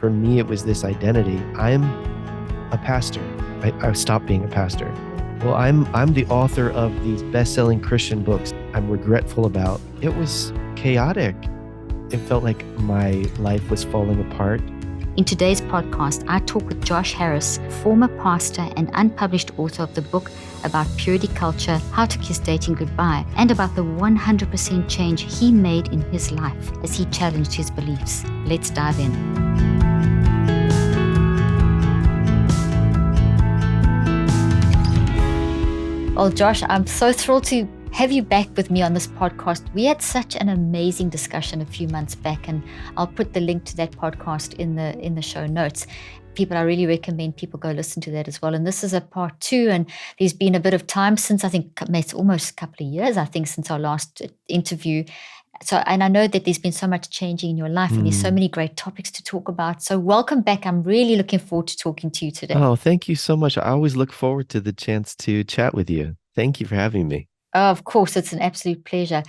for me, it was this identity. I'm a pastor. I stopped being a pastor. Well, I'm the author of these best-selling Christian books I'm regretful about. It was chaotic. It felt like my life was falling apart. In today's podcast, I talk with Josh Harris, former pastor and unpublished author of the book about purity culture, how to kiss dating goodbye, and about the 100% change he made in his life as he challenged his beliefs. Let's dive in. Well, Josh, I'm so thrilled to have you back with me on this podcast. We had such an amazing discussion a few months back, and I'll put the link to that podcast in the show notes. I really recommend people go listen to that as well. And this is a part 2, and there's been a bit of time since, I think it's almost a couple of years, I think, since our last interview. And I know that there's been so much changing in your life, and there's so many great topics to talk about. So welcome back. I'm really looking forward to talking to you today. Oh, thank you so much. I always look forward to the chance to chat with you. Thank you for having me. Oh, of course, it's an absolute pleasure.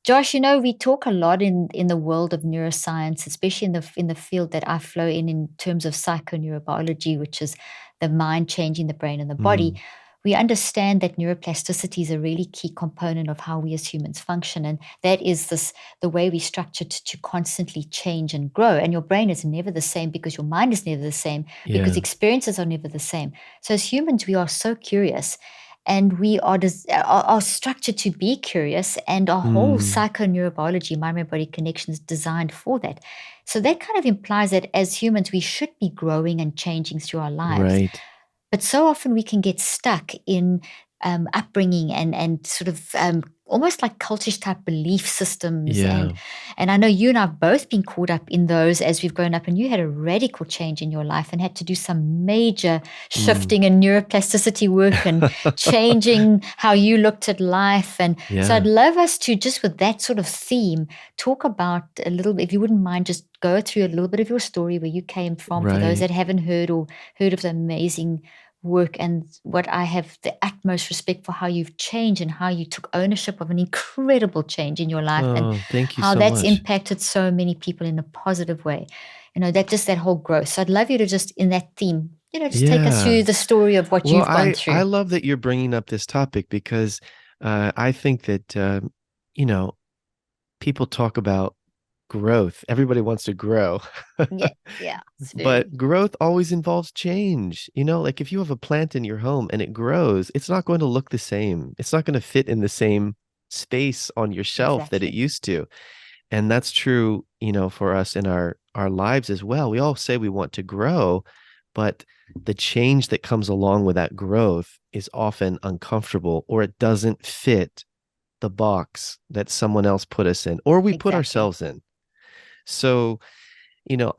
Josh, we talk a lot in the world of neuroscience, especially in the field that I flow in terms of psychoneurobiology, which is the mind changing the brain and the body. We understand that neuroplasticity is a really key component of how we as humans function. And that is the way we structured to constantly change and grow. And your brain is never the same because your mind is never the same, because experiences are never the same. So as humans, we are so curious. And we are structured to be curious, and our whole psychoneurobiology, mind-body connection, is designed for that. So that kind of implies that as humans, we should be growing and changing through our lives. Right. But so often we can get stuck in upbringing and sort of almost like cultish type belief systems. Yeah. And I know you and I have both been caught up in those as we've grown up, and you had a radical change in your life and had to do some major shifting and neuroplasticity work and changing how you looked at life. And so I'd love us to, just with that sort of theme, talk about a little bit, if you wouldn't mind, just go through a little bit of your story, where you came from, for those that haven't heard of the amazing work, and what I have the utmost respect for, how you've changed and how you took ownership of an incredible change in your life, and thank you how so that's much. impacted so many people in a positive way. That whole growth. So I'd love you to just, in that theme, just take us through the story of what you've gone through. I love that you're bringing up this topic, because I think that, people talk about growth. Everybody wants to grow. Yeah. But growth always involves change. Like if you have a plant in your home and it grows, it's not going to look the same. It's not going to fit in the same space on your shelf that it used to. And that's true, for us in our lives as well. We all say we want to grow, but the change that comes along with that growth is often uncomfortable, or it doesn't fit the box that someone else put us in, or we put ourselves in. So,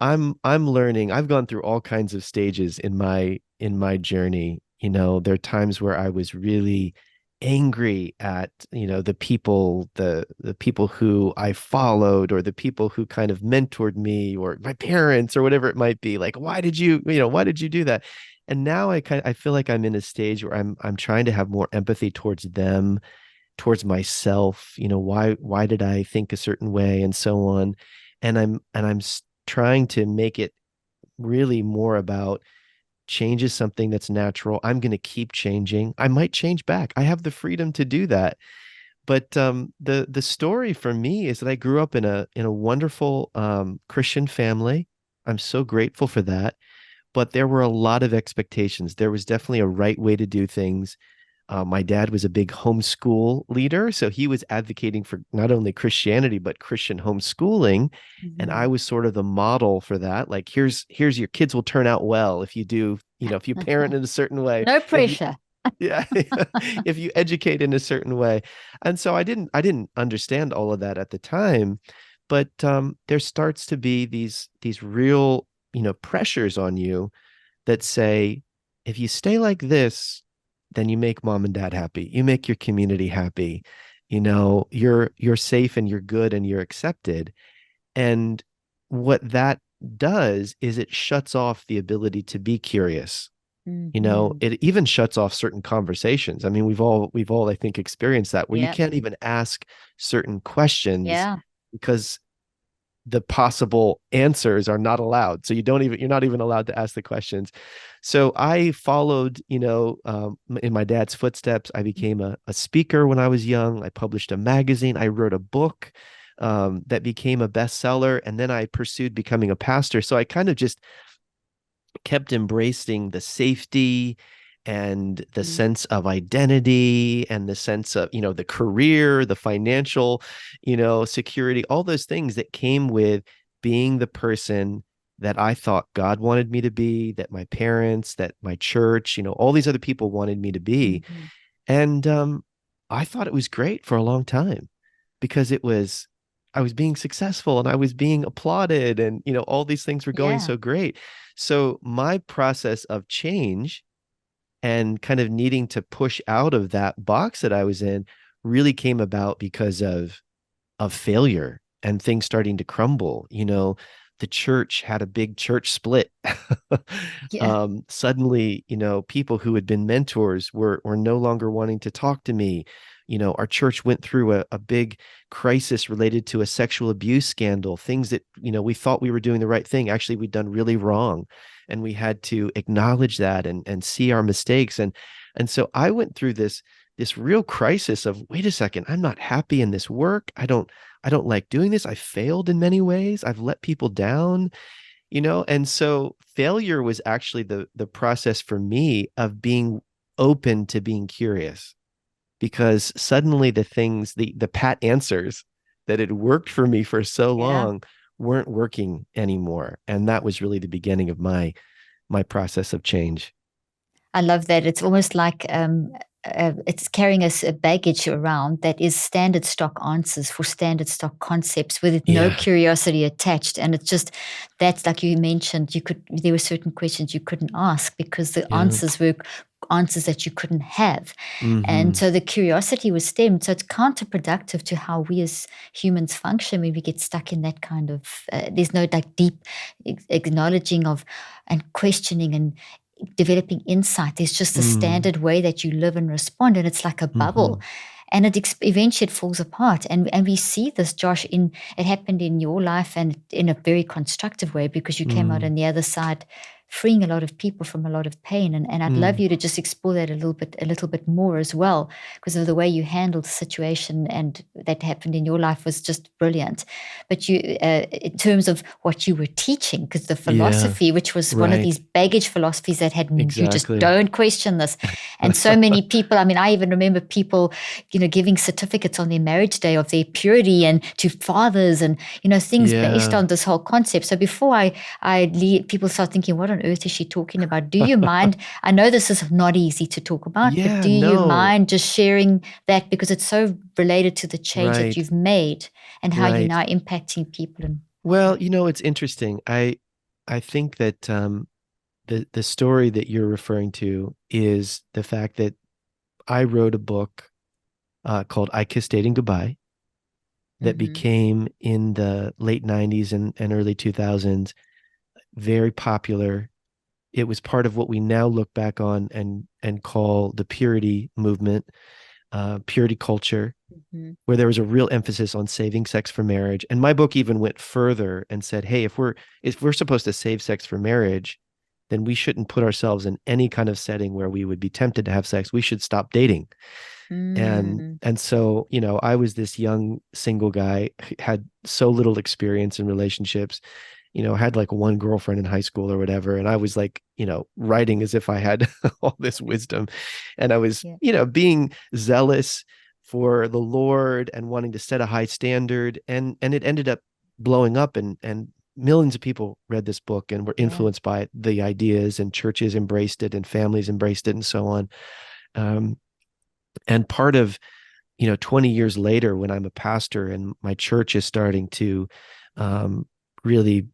I'm learning. I've gone through all kinds of stages in my journey. There are times where I was really angry at, the people who I followed, or the people who kind of mentored me, or my parents, or whatever it might be. Like, why did you do that? And now I feel like I'm in a stage where I'm trying to have more empathy towards them, towards myself. Why did I think a certain way, and so on. And I'm trying to make it really more about change is something that's natural. I'm going to keep changing. I might change back. I have the freedom to do that. But the story for me is that I grew up in a wonderful Christian family. I'm so grateful for that. But there were a lot of expectations. There was definitely a right way to do things. My dad was a big homeschool leader, so he was advocating for not only Christianity, but Christian homeschooling. And I was sort of the model for that. Like, here's your kids will turn out well if you do, if you parent in a certain way. No pressure. If you educate in a certain way. And so I didn't understand all of that at the time, but there starts to be these real, pressures on you that say, if you stay like this, then you make mom and dad happy. You make your community happy. You're safe, and you're good, and you're accepted. And what that does is it shuts off the ability to be curious. It even shuts off certain conversations. I mean, we've all, I think, experienced that, where you can't even ask certain questions because the possible answers are not allowed. So you're not even allowed to ask the questions. So I followed, in my dad's footsteps. I became a speaker when I was young. I published a magazine. I wrote a book that became a bestseller. And then I pursued becoming a pastor. So I kind of just kept embracing the safety and the Mm. sense of identity and the sense of, the career, the financial, security, all those things that came with being the person that I thought God wanted me to be, that my parents, that my church, all these other people wanted me to be. Mhm. And I thought it was great for a long time because I was being successful and I was being applauded and, all these things were going Yeah. so great. So my process of change and kind of needing to push out of that box that I was in really came about because of failure and things starting to crumble. The church had a big church split. Yeah. Suddenly, people who had been mentors were no longer wanting to talk to me. Our church went through a big crisis related to a sexual abuse scandal, things that, we thought we were doing the right thing. Actually, we'd done really wrong. And we had to acknowledge that and see our mistakes. And so I went through this real crisis of, wait a second, I'm not happy in this work. I don't like doing this. I failed in many ways. I've let people down, and so failure was actually the process for me of being open to being curious, because suddenly the pat answers that had worked for me for so Yeah. long weren't working anymore. And that was really the beginning of my process of change. I love that. It's almost like it's carrying us a baggage around that is standard stock answers for standard stock concepts with no Yeah. curiosity attached. And it's just that's like you mentioned, there were certain questions you couldn't ask because the Yeah. answers were answers that you couldn't have. And Mm-hmm. so the curiosity was stemmed. So it's counterproductive to how we as humans function when we get stuck in that kind of, there's no like deep acknowledging of and questioning and developing insight. There's just a Mm. standard way that you live and respond, and it's like a Mm-hmm. bubble. And eventually it falls apart. And we see this, Josh, in it happened in your life and in a very constructive way because you came out Mm. on the other side freeing a lot of people from a lot of pain. And I'd love Mm. you to just explore that a little bit more as well, because of the way you handled the situation and that happened in your life was just brilliant. But in terms of what you were teaching, because the Yeah. philosophy, which was one of Right. these baggage philosophies that had you just Exactly. don't question this, and so many people. I mean, I even remember people, giving certificates on their marriage day of their purity and to fathers, and things based Yeah. on this whole concept. So before I leave, people start thinking, what on earth is she talking about? Do you mind? I know this is not easy to talk about, but Yeah, do you no. mind just sharing that because it's so related to the change that Right. you've made and how you're Right. now impacting people and Well, whatnot. it's interesting. I think that the story that you're referring to is the fact that I wrote a book called I Kissed Dating Goodbye that Mm-hmm. became in the late 90s and early 2000s very popular. It was part of what we now look back on and call the purity movement, purity culture, Mm-hmm. where there was a real emphasis on saving sex for marriage. And my book even went further and said, hey, if we're supposed to save sex for marriage, then we shouldn't put ourselves in any kind of setting where we would be tempted to have sex. We should stop dating. Mm. And so, I was this young single guy, had so little experience in relationships, had like one girlfriend in high school or whatever. And I was like, writing as if I had all this wisdom. And I was, Yeah. being zealous for the Lord and wanting to set a high standard. And it ended up blowing up, and millions of people read this book and were Yeah. influenced by the ideas, and churches embraced it and families embraced it and so on. Um, and part of 20 years later, when I'm a pastor and my church is starting to really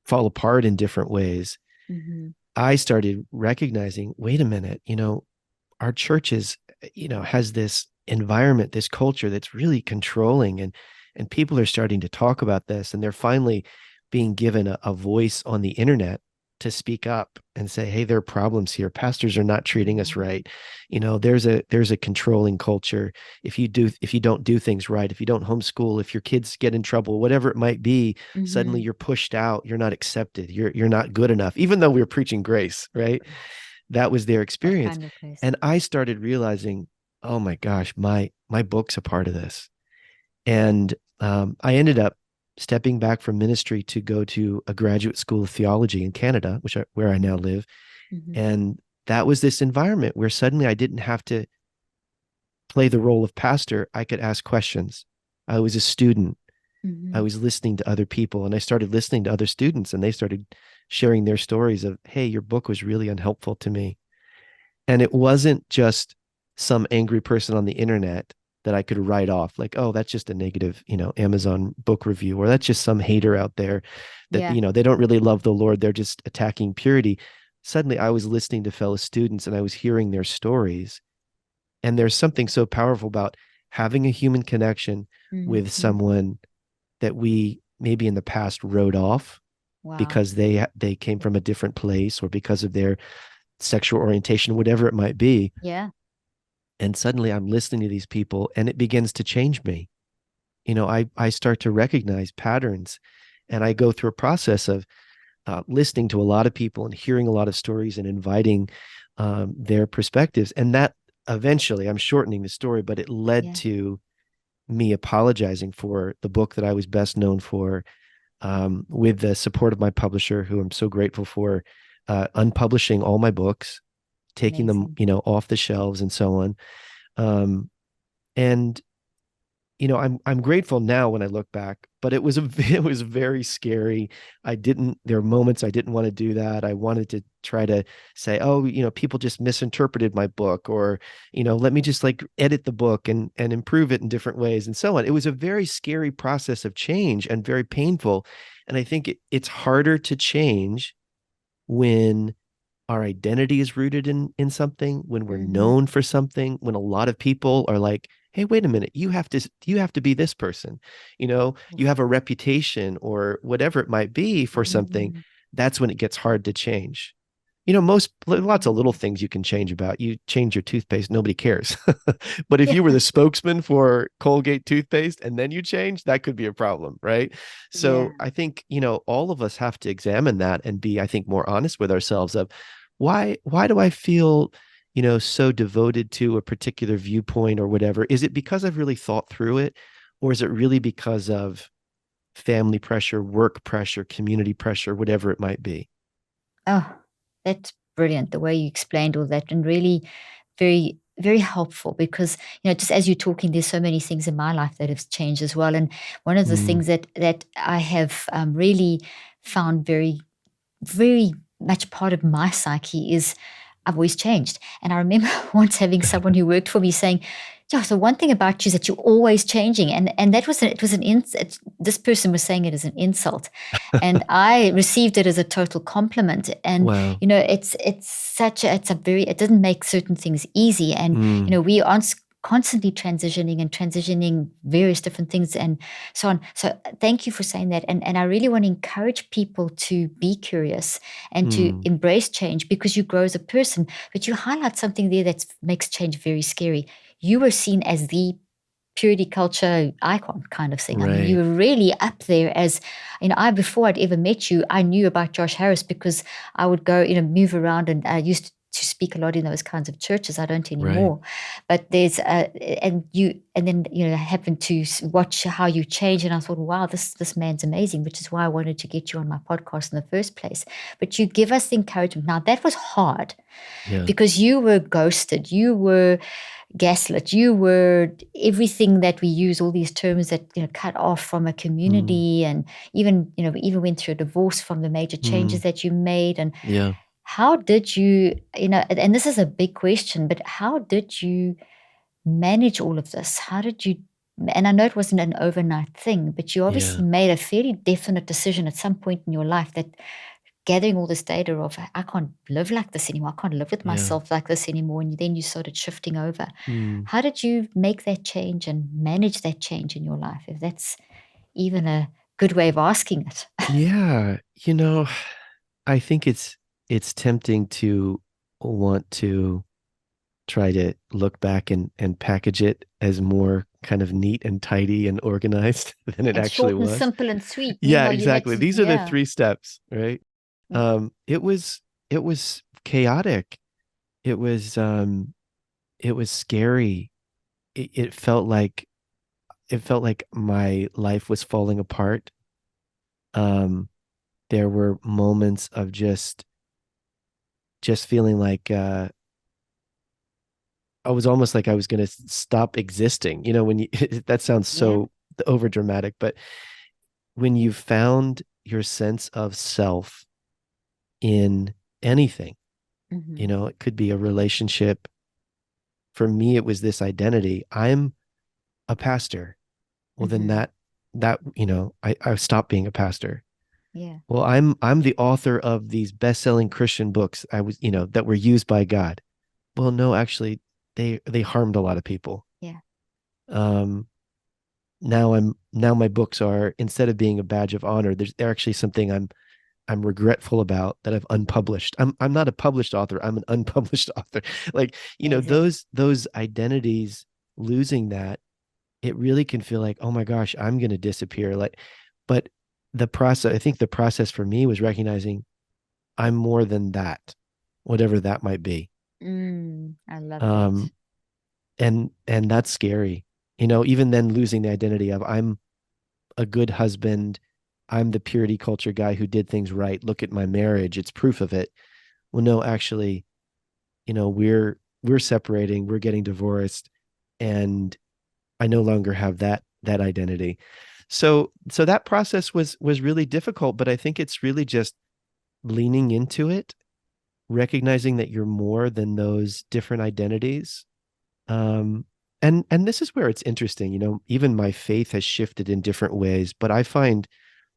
fall apart in different ways, Mm-hmm. I started recognizing, wait a minute, our church is, has this environment, this culture that's really controlling, and people are starting to talk about this, and they're finally being given a voice on the internet to speak up and say, hey, there are problems here. Pastors are not treating us Yeah. right. There's a controlling culture. If you don't do things right, if you don't homeschool, if your kids get in trouble, whatever it might be, suddenly Mm-hmm. you're pushed out, you're not accepted, you're not good enough, even though we were preaching grace, right? That was their What experience. kind of grace? And I started realizing, oh my gosh, my book's a part of this. And I ended up stepping back from ministry to go to a graduate school of theology in Canada, where I now live. Mm-hmm. And that was this environment where suddenly I didn't have to play the role of pastor. I could ask questions. I was a student. I Mm-hmm. was listening to other people, and I started listening to other students, and they started sharing their stories of, hey, your book was really unhelpful to me. And it wasn't just some angry person on the internet that I could write off like, oh, that's just a negative, Amazon book review, or that's just some hater out there that, Yeah. they don't really love the Lord. They're just attacking purity. Suddenly I was listening to fellow students and I was hearing their stories. And there's something so powerful about having a human connection with Mm-hmm. someone that we maybe in the past wrote off Wow. because they came from a different place or because of their sexual orientation, whatever it might be. Yeah. And suddenly I'm listening to these people and it begins to change me. I start to recognize patterns, and I go through a process of listening to a lot of people and hearing a lot of stories and inviting their perspectives. And that eventually, I'm shortening the story, but it led Yeah. to me apologizing for the book that I was best known for, with the support of my publisher, who I'm so grateful for, unpublishing all my books, taking them, Amazing. off the shelves and so on. Um, and I'm grateful now when I look back, but it was very scary. There were moments I didn't want to do that. I wanted to try to say, oh, people just misinterpreted my book, or, let me just like edit the book and improve it in different ways and so on. It was a very scary process of change and very painful. And I think it's harder to change when our identity is rooted in something, when we're Mm-hmm. known for something, when a lot of people are like, hey, wait a minute, you have to be this person, you have a reputation or whatever it might be for something. Mm-hmm. That's when it gets hard to change. Lots of little things you can change about. You change your toothpaste, nobody cares. But if Yeah. you were the spokesman for Colgate toothpaste and then you change, that could be a problem, right? Yeah. So I think, all of us have to examine that and be, I think, more honest with ourselves of why do I feel, so devoted to a particular viewpoint or whatever? Is it because I've really thought through it, or is it really because of family pressure, work pressure, community pressure, whatever it might be? Oh, that's brilliant. The way you explained all that, and really very, very helpful because, just as you're talking, there's so many things in my life that have changed as well. And one of the Mm, things that I have really found very, very much part of my psyche is I've always changed. And I remember once having someone who worked for me saying, "Yeah, so one thing about you is that you're always changing." And that was it was an this person was saying it as an insult. And I received it as a total compliment. And wow. it's a very it doesn't make certain things easy. And Mm, we are constantly transitioning various different things and so on. So thank you for saying that. And I really want to encourage people to be curious and to mm, embrace change because you grow as a person. But you highlight something there that makes change very scary. You were seen as the purity culture icon kind of thing. I mean, you right. were really up there as, I before I'd ever met you, I knew about Josh Harris because I would go, move around and I used to speak a lot in those kinds of churches. I don't Right. anymore. But and then, I happened to watch how you change. And I thought, wow, this man's amazing, which is why I wanted to get you on my podcast in the first place. But you give us the encouragement. Now, that was hard Yeah. because you were ghosted. You were gaslit. You were everything that we use, all these terms that, cut off from a Mm, community. And even, we even went through a divorce from the major changes mm, that you made. And yeah. how did you, and this is a big question, but how did you manage all of this? How did you, and I know it wasn't an overnight thing, but you obviously Yeah. made a fairly definite decision at some point in your life that gathering all this data of I can't live like this anymore. I can't live with Yeah. myself like this anymore. And then you started shifting over. Mm. How did you make that change and manage that change in your life? If that's even a good way of asking it. Yeah. I think it's tempting to want to try to look back and package it as more kind of neat and tidy and organized than it And actually short and was. simple and sweet. Yeah, Meanwhile, you had exactly. to, These are the yeah, three steps, right? yeah, It was chaotic. It was it was scary. It felt like my life was falling apart. Um, there were moments of just feeling like I was almost like I was going to stop existing. You know, when you that sounds yeah. so over dramatic, but when you found your sense of self in anything, you Mm-hmm. know, it could be a relationship. For me, it was this identity. I'm a pastor. Well, then Mm-hmm. you know, I stopped being a pastor. Yeah. Well, I'm the author of these best-selling Christian books. I was, you know, that were used by God. Well, no, actually, they harmed a lot of people. Yeah. Um, now my books are, instead of being a badge of honor, they're actually something I'm regretful about that I've unpublished. I'm not a published author. I'm an unpublished author. Like, you know, Exactly. those identities, losing that, it really can feel like, oh my gosh, I'm going to disappear. Like, but I think the process for me was recognizing I'm more than that, whatever that might be. I love that. Um, and that's scary. You know, even then losing the identity of I'm a good husband, I'm the purity culture guy who did things right. Look at my marriage, it's proof of it. Well, no, actually, you know, we're separating, we're getting divorced, and I no longer have that identity. So that process was really difficult, but I think it's really just leaning into it, recognizing that you're more than those different identities. Um, and this is where it's interesting, you know, even my faith has shifted in different ways, but I find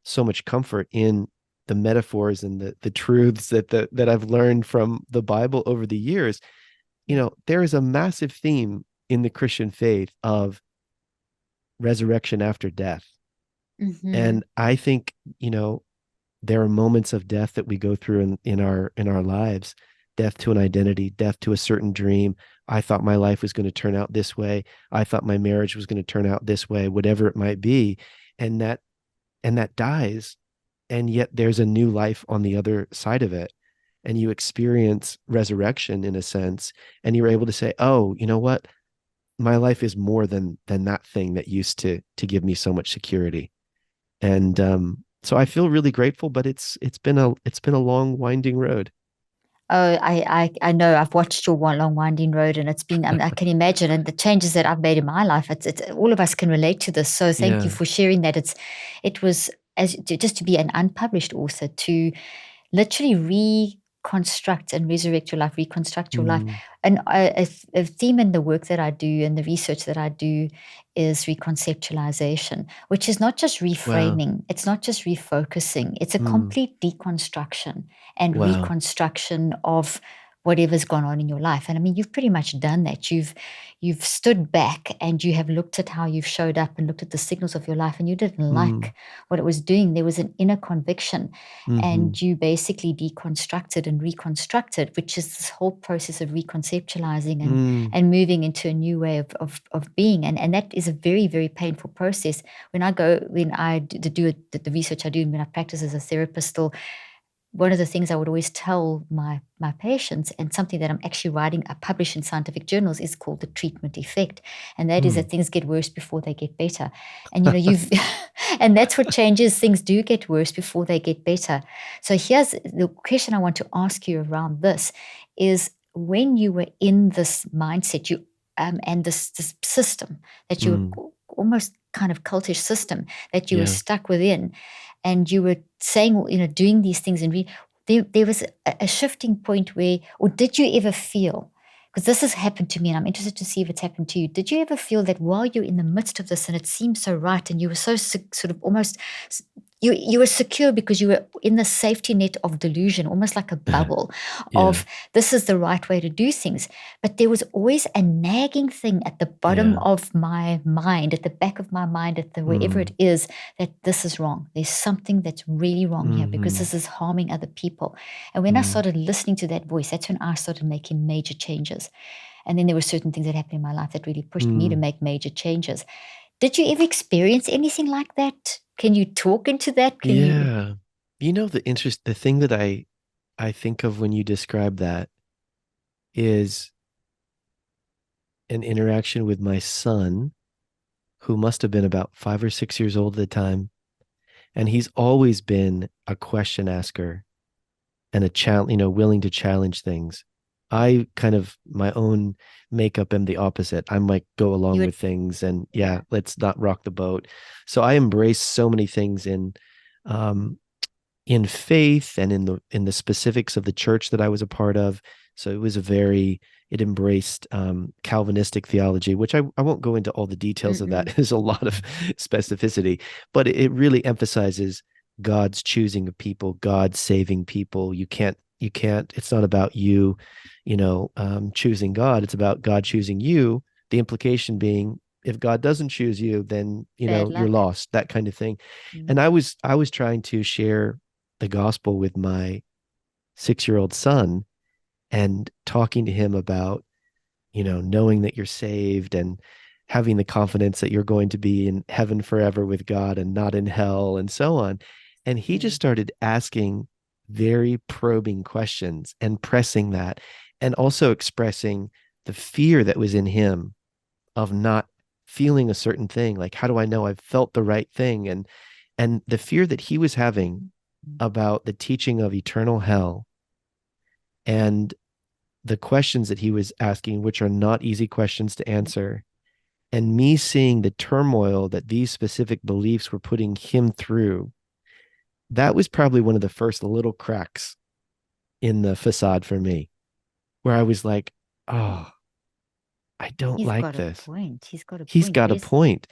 so much comfort in the metaphors and the truths that I've learned from the Bible over the years. You Yeah. know, there is a massive theme in the Christian faith of resurrection after death. Mm-hmm. And I think, you know, there are moments of death that we go through in our lives, death to an identity, death to a certain dream. I thought my life was going to turn out this way. I thought my marriage was going to turn out this way, whatever it might be. And that dies. And yet there's a new life on the other side of it. And you experience resurrection in a sense. And you're able to say, oh, you know what? My life is more than that thing that used to give me so much security. And so I feel really grateful, but it's been a long, winding road. Oh, I know. I've watched your one long winding road, and it's been. I can imagine, and the changes that I've made in my life. It's all of us can relate to this. So thank you Yeah. for sharing that. It was just to be an unpublished author to literally reconstruct and resurrect your life, reconstruct your life. Mm. And a theme in the work that I do and the research that I do is reconceptualization, which is not just Wow. reframing, it's not just refocusing, it's a Mm. complete deconstruction and Wow. reconstruction of whatever's gone on in your life. And I mean, you've pretty much done that. You've stood back and you have looked at how you've showed up and looked at the signals of your life, and you didn't Mm. like what it was doing. There was an inner conviction, Mm-hmm. and you basically deconstructed and reconstructed, which is this whole process of reconceptualizing Mm. and moving into a new way of being. And that is a very, very painful process. When I do the research I do, when I practice as a therapist still, one of the things I would always tell my patients, and something that I'm actually writing, I publish in scientific journals, is called the treatment effect, and that is Mm. that things get worse before they get better. And you know, you've and that's what changes. Things do get worse before they get better. So here's the question I want to ask you around this: is when you were in this mindset, you and this system that you Mm. were almost kind of cultish system that you were Yeah. stuck within, and you were saying, you know, doing these things, and there was a shifting point where, or did you ever feel, because this has happened to me and I'm interested to see if it's happened to you, did you ever feel that while you're in the midst of this and it seems so right and you were so sort of almost you were secure because you were in the safety net of delusion, almost like a bubble Yeah. of this is the right way to do things. But there was always a nagging thing at the bottom Yeah. of my mind, at the back of my mind, at the wherever Mm. it is, that this is wrong. There's something that's really wrong here because Hmm. this is harming other people. And when I Mm. started listening to that voice, that's when I started making major changes. And then there were certain things that happened in my life that really pushed me to Mm. make major changes. Did you ever experience anything like that? Can you talk into that? Can you? Yeah. The thing that I think of when you describe that is an interaction with my son, who must have been about 5 or 6 years old at the time. And he's always been a question asker and a challenge, willing to challenge things. I kind of my own makeup am the opposite. I'm like go You along would, with things and yeah, yeah. let's not rock the boat. So I embrace so many things um in faith and in the specifics of the church that I was a part of. So it embraced Calvinistic theology, which I won't go into all the details of that. Mm-mm. There's a lot of specificity, but it really emphasizes God's choosing of people, God's saving people. You can't, it's not about you, choosing God. It's about God choosing you. The implication being, if God doesn't choose you, then, Bad you're luck. lost, that kind of thing. And Mm. I was trying to share the gospel with my 6-year-old son and talking to him about, knowing that you're saved and having the confidence that you're going to be in heaven forever with God and not in hell and so on. And he just Mm. started asking very probing questions and pressing that, and also expressing the fear that was in him of not feeling a certain thing. Like, how do I know I've felt the right thing? And the fear that he was having about the teaching of eternal hell and the questions that he was asking, which are not easy questions to answer, and me seeing the turmoil that these specific beliefs were putting him through, that was probably one of the first little cracks in the facade for me, where I was like, oh, I don't He's like got a this. point. He's got a He's point. got a point.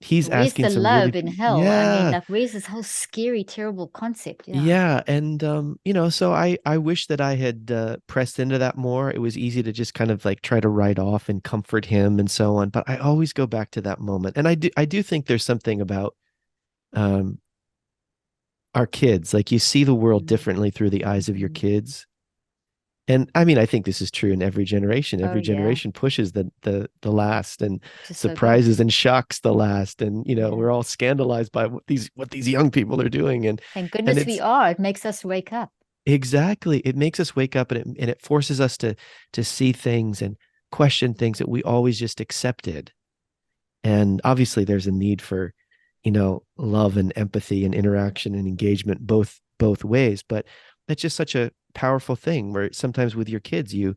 He's Where's asking the some really, love in hell? I mean, yeah, like, where's this whole scary, terrible concept? Yeah. yeah. And, so I wish that I had pressed into that more. It was easy to just kind of like try to write off and comfort him and so on. But I always go back to that moment. And I do think there's something about um, our kids. Like you see the world Mm. differently through the eyes of your Mm-hmm. kids. And I mean, I think this is true in every generation. Oh, Every yeah. generation pushes the last and Which is so good. surprises and shocks the last. And Yeah. we're all scandalized by what these young people are doing. Thank And goodness we it's are. It makes us wake up. exactly, it makes us wake up, and it forces us to see things and question things that we always just accepted. And obviously there's a need for, love and empathy and interaction and engagement both ways. But that's just such a powerful thing where sometimes with your kids, you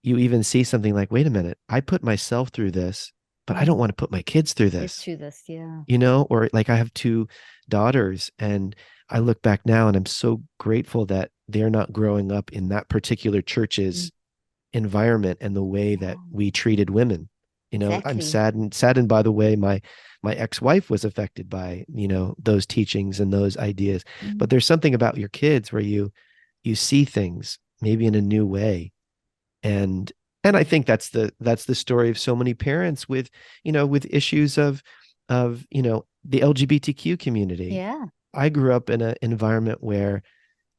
even see something like, wait a minute, I put myself through this, but I don't Mm. want to put my kids through It this, to this. Yeah. or like I have two daughters, and I look back now and I'm so grateful that they're not growing up in that particular Mm. church's environment and the way that Yeah. we treated women. I'm Exactly. saddened by the way my ex-wife was affected by, those teachings and those ideas. Mm. But there's something about your kids where you see things maybe in a new way. And I think that's the story of so many parents with, with issues of the LGBTQ community. Yeah. I grew up in an environment where,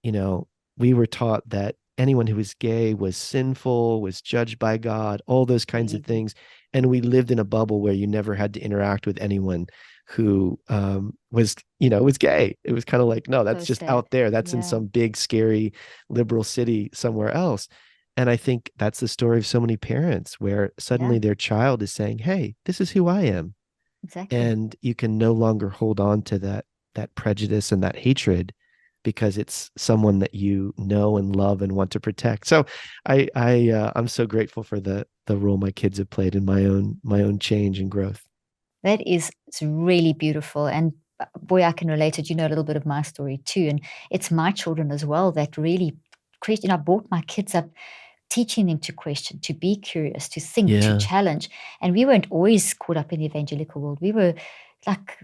you know, we were taught that anyone who was gay was sinful, was judged by God, all those kinds of Mm. things. And we lived in a bubble where you never had to interact with anyone who was gay. It was kind of like, no, So that's just sad. out there. That's in Yeah. some big, scary liberal city somewhere else. And I think that's the story of so many parents where Yeah. suddenly their child is saying, hey, this is who I am. Exactly. And you can no longer hold on to that prejudice and that hatred because it's someone that you know and love and want to protect. So I'm so grateful for the role my kids have played in my own change and growth. That is, it's really beautiful. And boy, I can relate it. You know a little bit of my story too. And it's my children as well that really question. I brought my kids up teaching them to question, to be curious, to think, to Yeah. challenge. And we weren't always caught up in the evangelical world. We were like,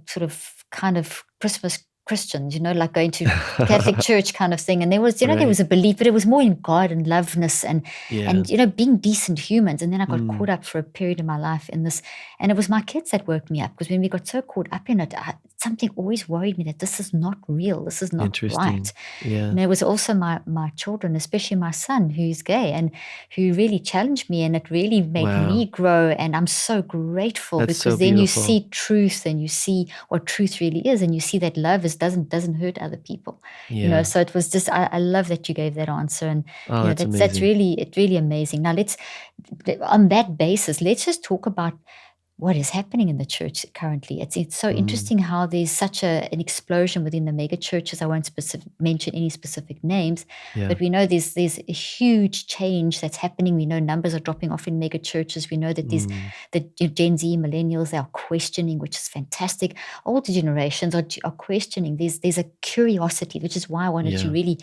sort of kind of Christmas Christians, like going to Catholic church kind of thing. And there was, there Right. was a belief, but it was more in God and loveness Yeah. and being decent humans. And then I got Mm. caught up for a period in my life in this, and it was my kids that woke me up, because when we got so caught up in it, something always worried me that this is not real, this is not right. Interesting. Yeah. It was also my children, especially my son, who's gay, and who really challenged me, and it really made me Wow. grow. And I'm so grateful, That's so because then you beautiful. see truth, and you see what truth really is, and you see that love doesn't hurt other people. Yeah. So it was just, I love that you gave that answer. And Oh, that's that's amazing. really amazing. Now let's, on that basis, let's just talk about what is happening in the church currently. It's so Mm. interesting how there's such an explosion within the mega churches. I won't mention any specific names, Yeah. but we know there's a huge change that's happening. We know numbers are dropping off in mega churches. We know that these Mm. the Gen Z millennials, they are questioning, which is fantastic. Older generations are questioning. There's a curiosity, which is why I wanted to Yeah. really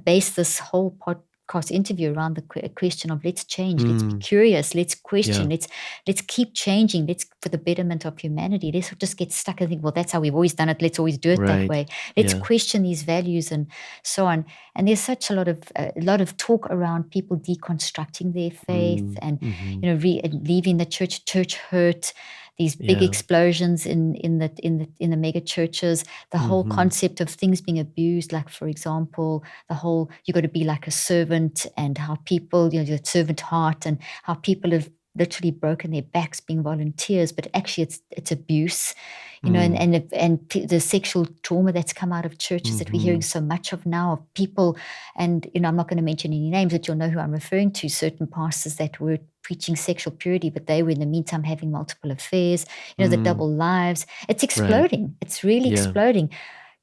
base this whole podcast interview around the question of, let's change, let's be Mm. curious, let's question, Yeah. let's keep changing, let's, for the betterment of humanity. Let's just get stuck and think, well, that's how we've always done it, let's always do it that Right. way. Let's Yeah. question these values and so on. And there's such a lot of talk around people deconstructing their faith, Mm. and Hmm. leaving the church hurt, these big Yeah. explosions in the mega churches, the whole Hmm. concept of things being abused, like, for example, the whole, you got to be like a servant, and how people, the servant heart, and how people have literally broken their backs being volunteers, but actually it's abuse, and Mm. the sexual trauma that's come out of churches that we're hearing Hmm. so much of now, of people. And I'm not going to mention any names, but you'll know who I'm referring to, certain pastors that were preaching sexual purity, but they were in the meantime having multiple affairs, the Mm. double lives. It's Right. exploding, it's really Yeah. exploding.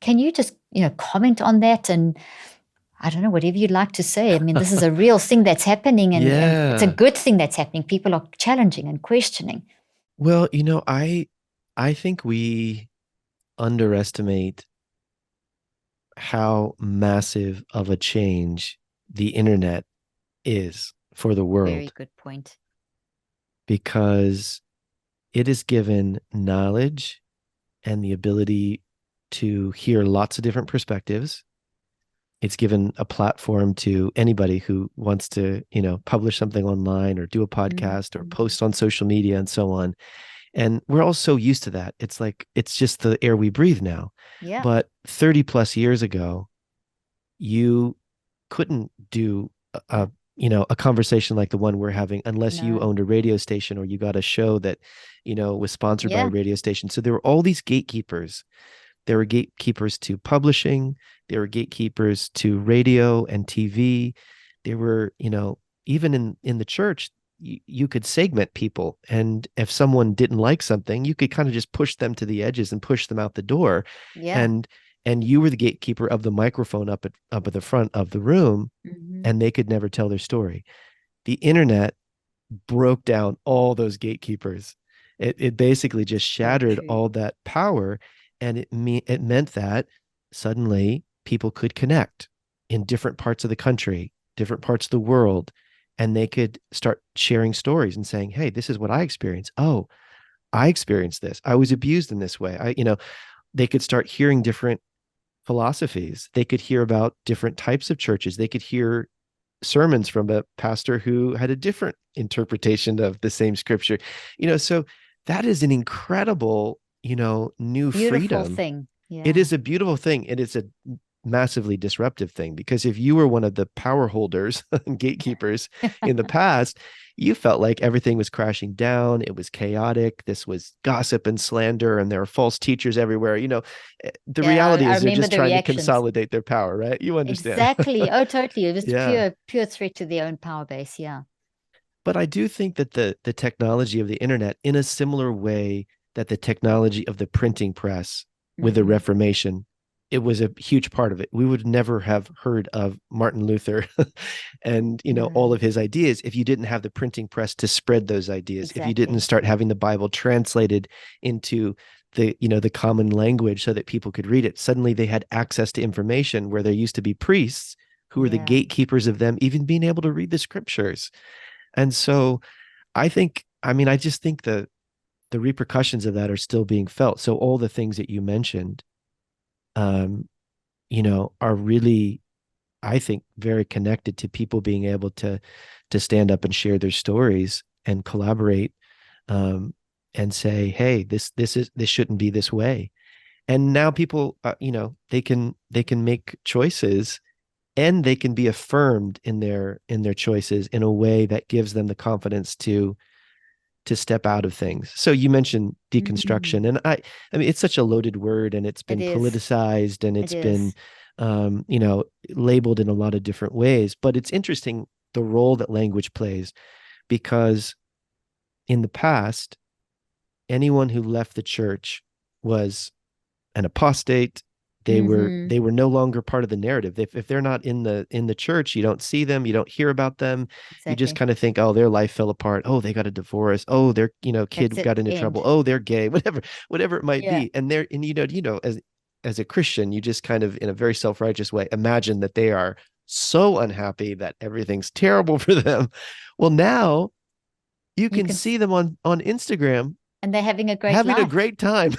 Can you just comment on that? And I don't know, whatever you'd like to say. I mean, this is a real thing that's happening, and it's a Yeah. good thing that's happening. People are challenging and questioning. Well, I think we underestimate how massive of a change the internet is for the Very world, good point. because it has given knowledge and the ability to hear lots of different perspectives. It's given a platform to anybody who wants to, publish something online or do a podcast or Mhm. post on social media and so on. And we're all so used to that. It's like, it's just the air we breathe now. Yeah. But 30 plus years ago, you couldn't do a conversation like the one we're having unless you No. owned a radio station or you got a show that was sponsored by a Yeah. radio station. So there were all these gatekeepers. There were gatekeepers to publishing, there were gatekeepers to radio and TV. There were, even in the church, you could segment people, and if someone didn't like something, you could kind of just push them to the edges and push them out the door. Yeah. And you were the gatekeeper of the microphone up at the front of the room, Hmm. and they could never tell their story. The internet broke down all those gatekeepers. It basically just So shattered true. all that power, and it meant that suddenly people could connect in different parts of the country, different parts of the world, and they could start sharing stories and saying, "Hey, this is what I experienced. Oh, I experienced this. I was abused in this way." They could start hearing different philosophies. They could hear about different types of churches. They could hear sermons from a pastor who had a different interpretation of the same scripture. So that is an incredible, new Beautiful freedom. thing. It Yeah. is a beautiful thing. It is a massively disruptive thing, because if you were one of the power holders and gatekeepers in the past, you felt like everything was crashing down. It was chaotic. This was gossip and slander, and there are false teachers everywhere. The Yeah, reality I is they're remember just the trying to reactions. consolidate their power, right? You understand. Exactly. Oh, totally. It was Yeah. pure threat to their own power base. Yeah. But I do think that the technology of the internet, in a similar way that the technology of the printing press with the Hmm. Reformation, it was a huge part of it. We would never have heard of Martin Luther and all No. of his ideas if you didn't have the printing press to spread those ideas. If you didn't Exactly. start having the Bible translated into the common language so that people could read it. Suddenly they had access to information where there used to be priests who were the Yeah. gatekeepers of them even being able to read the scriptures. And so I just think the repercussions of that are still being felt. So all the things that you mentioned, um, are really, I think, very connected to people being able to stand up and share their stories and collaborate, um, and say, hey, this shouldn't be this way. And now people, they can make choices, and they can be affirmed in their choices in a way that gives them the confidence to step out of things. So you mentioned Mm, deconstruction, and I mean, it's such a loaded word, and it's it been is. politicized, and It it's been, is. labeled in a lot of different ways. But it's interesting the role that language plays, because in the past, anyone who left the church was an apostate. They were Mm-hmm. they were no longer part of the narrative. If they're not in the church, you don't see them, you don't hear about them. You just Exactly. kind of think, oh, their life fell apart. Oh, they got a divorce. Oh, their That's kid it. got into trouble. End. Oh, they're gay. Whatever it might Yeah. be. And as a Christian, you just kind of, in a very self-righteous way, imagine that they are so unhappy that everything's terrible for them. Well, now you You can can, see them on Instagram and they're having a great having a life. great time.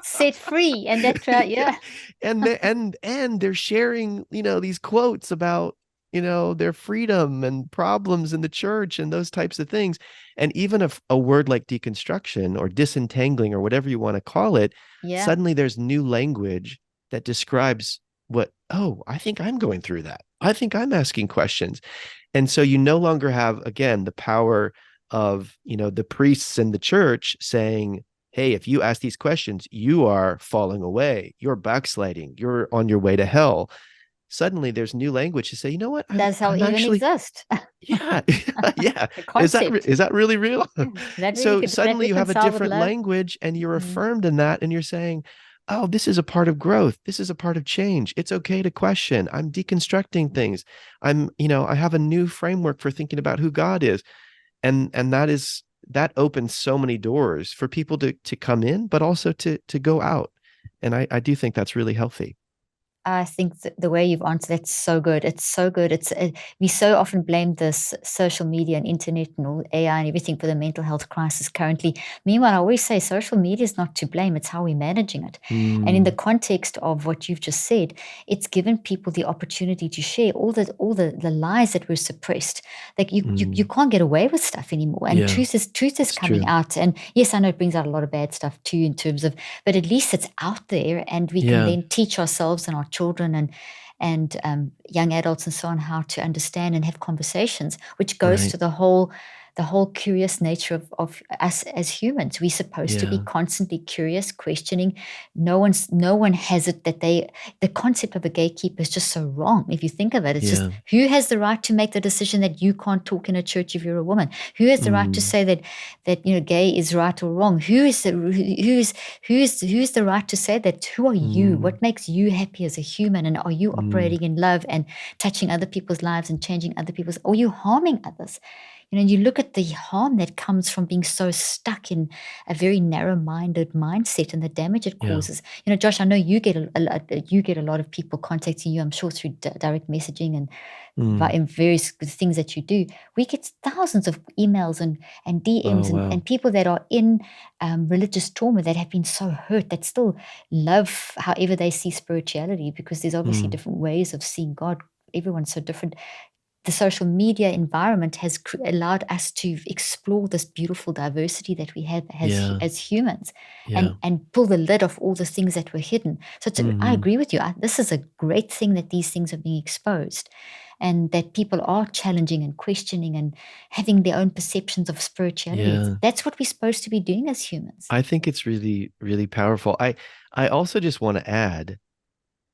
Set free. And that, right. Yeah. Yeah. And they're sharing, these quotes about, their freedom and problems in the church and those types of things. And even a word like deconstruction or disentangling or whatever you want to call it, Yeah. suddenly there's new language that describes oh, I think I'm going through that. I think I'm asking questions. And so you no longer have, again, the power of, the priests in the church saying, hey, if you ask these questions, you are falling away, you're backsliding, you're on your way to hell. Suddenly there's new language to say, you know what, i'm Does hell i'm even actually, exist? yeah. Yeah. The is that concept. is that really real? Yeah. That really So could that suddenly you have a reconcile with different love? language, and you're Mm. affirmed in that, and you're saying, oh, this is a part of growth, this is a part of change, it's okay to question, I'm deconstructing things, I have a new framework for thinking about who God is. And that opens so many doors for people to come in, but also to go out. And I do think that's really healthy. I think the way you've answered it's so good. It's so good. We so often blame this social media and internet and all AI and everything for the mental health crisis currently. Meanwhile, I always say social media is not to blame. It's how we're managing it. And in the Mm, context of what you've just said, it's given people the opportunity to share all the lies that were suppressed. Like you mm. can't get away with stuff anymore. And Yeah, truth is it's coming true. out. And yes, I know it brings out a lot of bad stuff too in terms of, but at least it's out there, and we can Yeah, then teach ourselves and our children and young adults and so on how to understand and have conversations, which goes right. to the whole curious nature of us as humans. We're supposed to be Yeah. constantly curious, questioning. No one has it that the concept of a gatekeeper is just so wrong. If you think of it, it's just Yeah. who has the right to make the decision that you can't talk in a church if you're a woman? Who has the right to Mm, say that gay is right or wrong? Who's the right to say that? Who are you? mm, What makes you happy as a human? And are you mm. operating in love and touching other people's lives and changing other people's? Or are you harming others? And you look at the harm that comes from being so stuck in a very narrow-minded mindset and the damage it Yeah. causes. Josh, I know you get a lot of people contacting you. I'm sure through direct messaging and Mm. in various things that you do. We get thousands of emails and Oh, DMs and wow. people that are in religious trauma that have been so hurt that still love however they see spirituality, because there's obviously Mm. different ways of seeing God. Everyone's so different. The social media environment has allowed us to explore this beautiful diversity that we have as Yeah. as humans, Yeah. and pull the lid off all the things that were hidden. So I Hmm. agree with you. This is a great thing that these things are being exposed, and that people are challenging and questioning and having their own perceptions of spirituality. Yeah. That's what we're supposed to be doing as humans. I think it's really, really powerful. I also just want to add,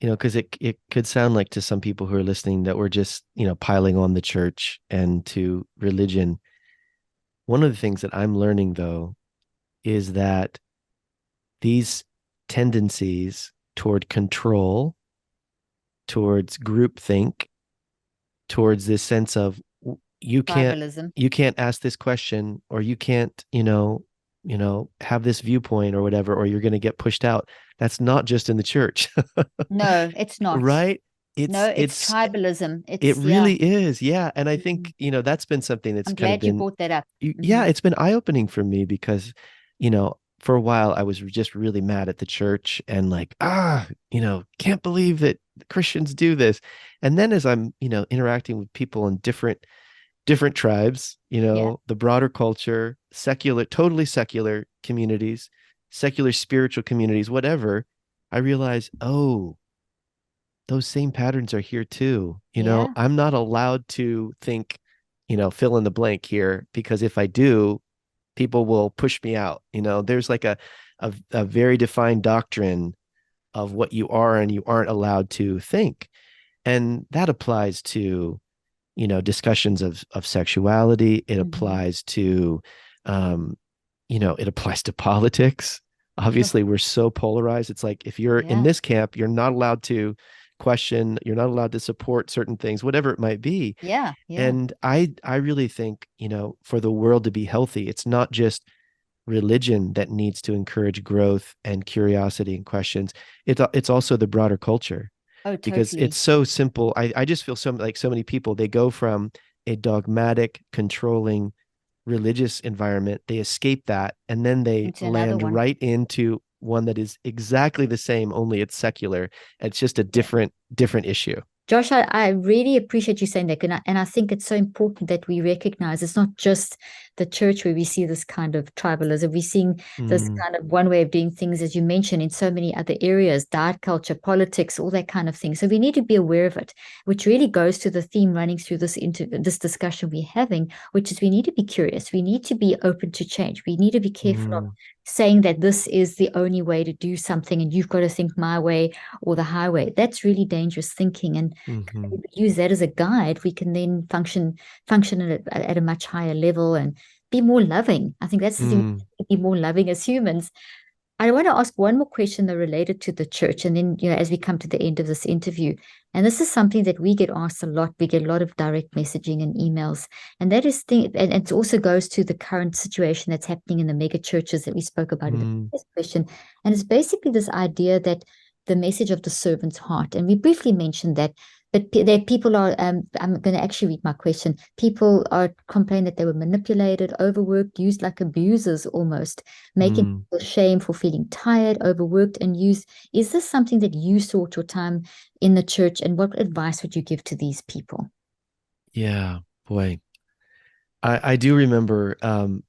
because it could sound like to some people who are listening that we're just, piling on the church and to religion. One of the things that I'm learning, though, is that these tendencies toward control, towards groupthink, towards this sense of you can't Tribalism. you can't ask this question, or you can't, have this viewpoint or whatever, or you're going to get pushed out. That's not just in the church. No, it's not. Right? No, It's it's it's tribalism. it It's, yeah. really is. Yeah. And I Mm. think, that's been something that's I'm kind of glad you been, brought that up. yeah, Mhm. it's been eye-opening for me because, you know, for a while I was just really mad at the church and like, can't believe that Christians do this. And then as I'm, interacting with people in different tribes, Yeah. the broader culture, secular, totally secular communities, secular spiritual communities, whatever, I realize, oh, those same patterns are here too. Yeah. I'm not allowed to think, fill in the blank here, because if I do, people will push me out. There's like a very defined doctrine of what you are and you aren't allowed to think. And that applies to, discussions of sexuality. It Hmm. applies to, um, it applies to politics. Sure. Obviously, we're so polarized. It's like if you're in Yeah. this camp, you're not allowed to question, you're not allowed to support certain things, whatever it might be. Yeah. Yeah. And I really think, for the world to be healthy, it's not just religion that needs to encourage growth and curiosity and questions. It's also the broader culture, Oh, because it's totally. so simple. I just feel so many people, they go from a dogmatic, controlling religious environment, they escape that, and then they Into another land one. right into one that is exactly the same, only it's secular. It's just a Yeah. different issue. Josh, I really appreciate you saying that. And I think it's so important that we recognize it's not just the church where we see this kind of tribalism. We're seeing this Mm, kind of one way of doing things, as you mentioned, in so many other areas, diet culture, politics, all that kind of thing. So we need to be aware of it, which really goes to the theme running through this discussion we're having, which is we need to be curious. We need to be open to change. We need to be careful of mm, saying that this is the only way to do something and you've got to think my way or the highway. That's really dangerous thinking. And mm-hmm, use that as a guide, we can then function at a much higher level and be more loving. I think that's the thing, mm, be more loving as humans. I want to ask one more question though related to the church, and then as we come to the end of this interview, and this is something that we get asked a lot. We get a lot of direct messaging and emails, and that is and it also goes to the current situation that's happening in the mega churches that we spoke about in the mm, previous question, and it's basically this idea that the message of the servant's heart, and we briefly mentioned that. But there people are, I'm going to actually read my question. People are complaining that they were manipulated, overworked, used like abusers almost, making mm. shame for feeling tired, overworked, and used. Is this something that you saw at your time in the church? And what advice would you give to these people? Yeah, boy. I do remember,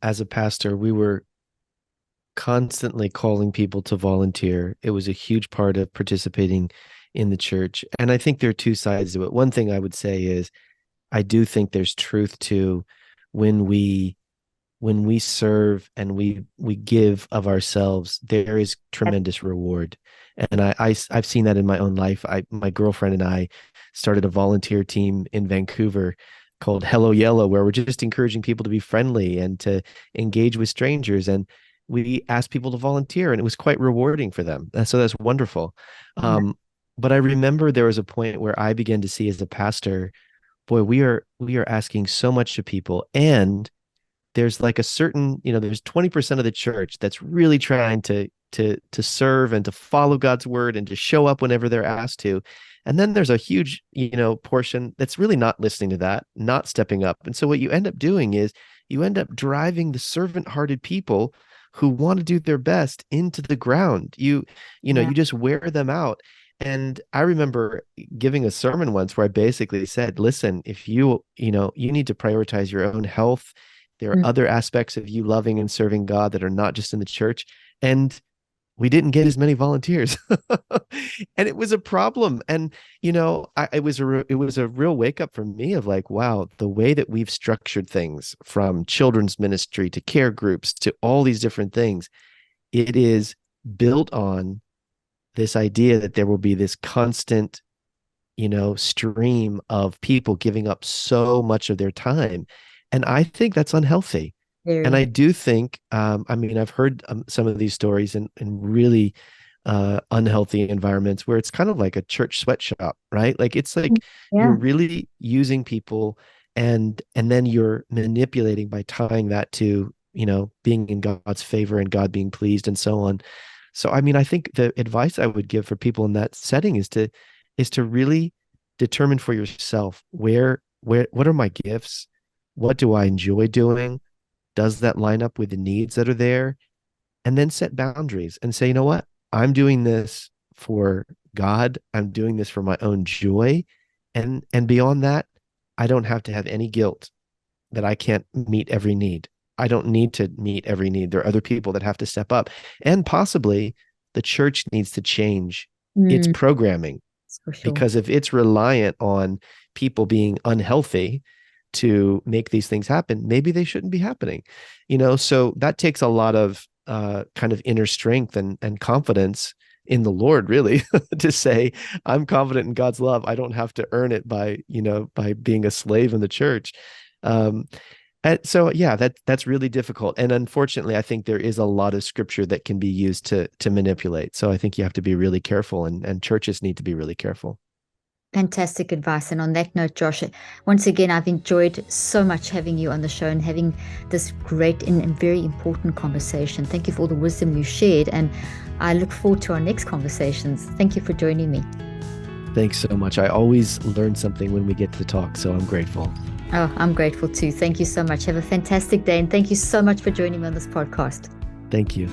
as a pastor, we were constantly calling people to volunteer. It was a huge part of participating in the church. And I think there are two sides to it. One thing I would say is I do think there's truth to when we serve and we give of ourselves, there is tremendous reward. And I've seen that in my own life. My girlfriend and I started a volunteer team in Vancouver called Hello Yellow, where we're just encouraging people to be friendly and to engage with strangers. And we asked people to volunteer, and it was quite rewarding for them. So that's wonderful. Oh, But I remember there was a point where I began to see as a pastor, boy, we are asking so much of people, and there's like a certain, there's 20% of the church that's really trying to serve and to follow God's word and to show up whenever they're asked to. And then there's a huge, portion that's really not listening to that, not stepping up. And so what you end up doing is you end up driving the servant-hearted people who want to do their best into the ground. yeah. You just wear them out. And I remember giving a sermon once where I basically said, listen, if you need to prioritize your own health. There are Mm. other aspects of you loving and serving God that are not just in the church. And we didn't get as many volunteers. And it was a problem. And, it was a real wake up for me of like, wow, the way that we've structured things from children's ministry to care groups to all these different things, it is built on this idea that there will be this constant, stream of people giving up so much of their time. And I think that's unhealthy. And Very. I do think, I mean, I've heard some of these stories in really unhealthy environments where it's kind of like a church sweatshop, right? Like it's like you're Yeah. really using people, and then you're manipulating by tying that to, being in God's favor and God being pleased and so on. So, I mean, I think the advice I would give for people in that setting is to really determine for yourself what are my gifts? What do I enjoy doing? Does that line up with the needs that are there? and then set boundaries and say, you know what? I'm doing this for God. I'm doing this for my own joy. And beyond that, I don't have to have any guilt that I can't meet every need. I don't need to meet every need. There are other people that have to step up. And possibly the church needs to change its Mm, programming, for sure. because if it's reliant on people being unhealthy to make these things happen, maybe they shouldn't be happening. So that takes a lot of kind of inner strength and confidence in the Lord, really, to say, I'm confident in God's love. I don't have to earn it by being a slave in the church. Um, and so yeah, that's really difficult. And unfortunately, I think there is a lot of scripture that can be used to manipulate. So I think you have to be really careful, and churches need to be really careful. Fantastic advice. And on that note, Josh, once again, I've enjoyed so much having you on the show and having this great and very important conversation. Thank you for all the wisdom you shared. And I look forward to our next conversations. Thank you for joining me. Thanks so much. I always learn something when we get to talk, so I'm grateful. Oh, I'm grateful too. Thank you so much. Have a fantastic day. And thank you so much for joining me on this podcast. Thank you.